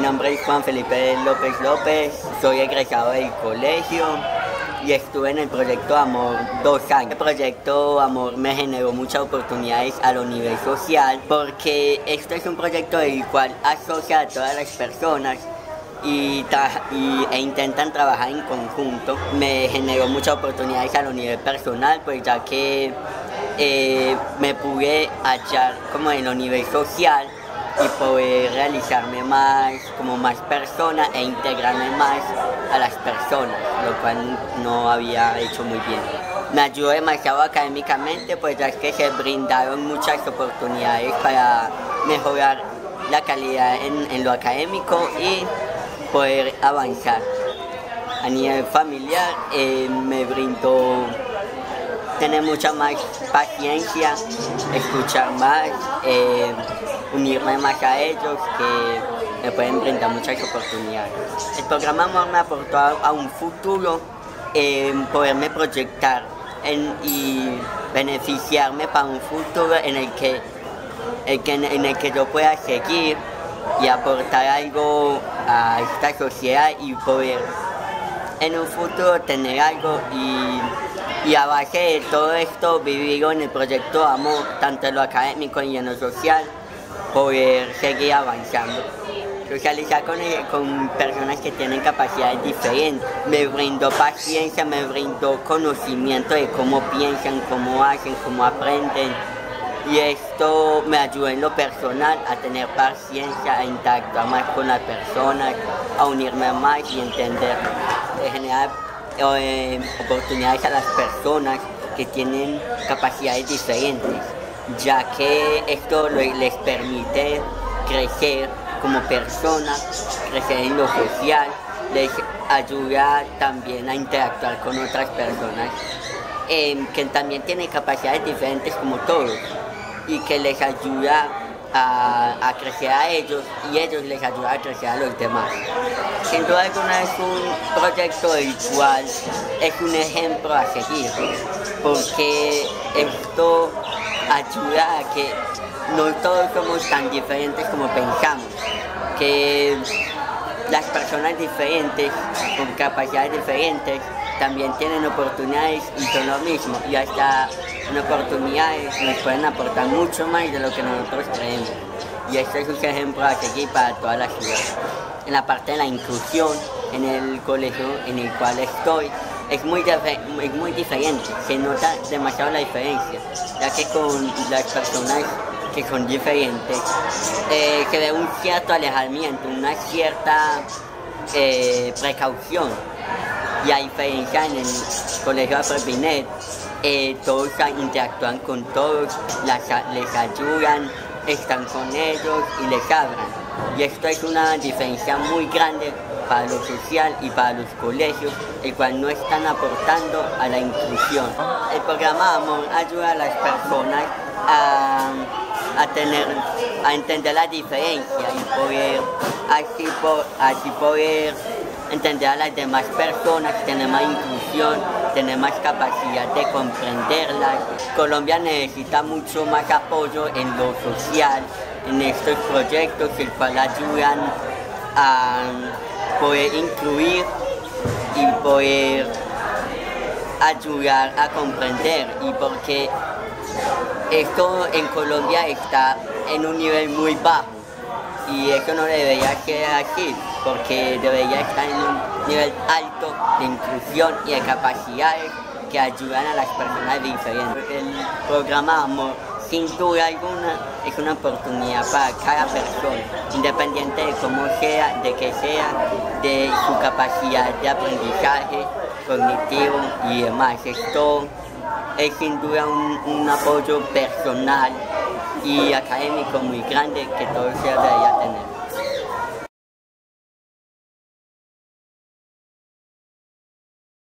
nombre es Juan Felipe López López, soy egresado del colegio y estuve en el proyecto Amor 2 años. El proyecto Amor me generó muchas oportunidades a lo nivel social porque esto es un proyecto del cual asocia a todas las personas e intentan trabajar en conjunto. Me generó muchas oportunidades a lo nivel personal, pues ya que me pude hallar como en lo nivel social y poder realizarme más como más persona e integrarme más a las personas, lo cual no había hecho muy bien. Me ayudó demasiado académicamente, pues ya que se brindaron muchas oportunidades para mejorar la calidad en lo académico y poder avanzar. A nivel familiar me brindó tener mucha más paciencia, escuchar más, unirme más a ellos, que me pueden brindar muchas oportunidades. El programa Amor me aportó a un futuro, poderme proyectar y beneficiarme para un futuro en el que yo pueda seguir y aportar algo a esta sociedad y poder en un futuro tener algo y a base de todo esto vivirlo en el proyecto Amor, tanto en lo académico y en lo social, poder seguir avanzando. Socializar con personas que tienen capacidades diferentes me brindó paciencia, me brindó conocimiento de cómo piensan, cómo hacen, cómo aprenden, y esto me ayudó en lo personal a tener paciencia, a interactuar más con las personas, a unirme más y entender, generar oportunidades a las personas que tienen capacidades diferentes, ya que esto les permite crecer como personas, crecer en lo social, les ayuda también a interactuar con otras personas que también tienen capacidades diferentes como todos y que les ayuda a crecer a ellos y ellos les ayudan a crecer a los demás. Sin duda alguna es un proyecto el cual es un ejemplo a seguir, porque esto ayuda a que no todos somos tan diferentes como pensamos, que las personas diferentes, con capacidades diferentes, también tienen oportunidades y son lo mismo, y hasta en oportunidades nos pueden aportar mucho más de lo que nosotros creemos. Y este es un ejemplo a seguir para toda la ciudad. En la parte de la inclusión, en el colegio en el cual estoy, es muy diferente, se nota demasiado la diferencia, ya que con las personas que son diferentes se ve un cierto alejamiento, una cierta precaución. Y a diferencia en el colegio Afropinet, todos interactúan con todos, les ayudan, están con ellos y les hablan. Y esto es una diferencia muy grande para lo social y para los colegios, el cual no están aportando a la inclusión. El programa Amor ayuda a las personas a entender la diferencia y poder así poder entender a las demás personas, tener más inclusión, tener más capacidad de comprenderlas. Colombia necesita mucho más apoyo en lo social, en estos proyectos, el cual ayudan a poder incluir y poder ayudar a comprender, y porque esto en Colombia está en un nivel muy bajo y eso no debería quedar así, porque debería estar en un nivel alto de inclusión y de capacidades que ayudan a las personas diferentes. El programa Amor, sin duda alguna, es una oportunidad para cada persona, independiente de cómo sea, de qué sea, de su capacidad de aprendizaje cognitivo y demás. Esto es sin duda un apoyo personal y académico muy grande que todo se debería tener.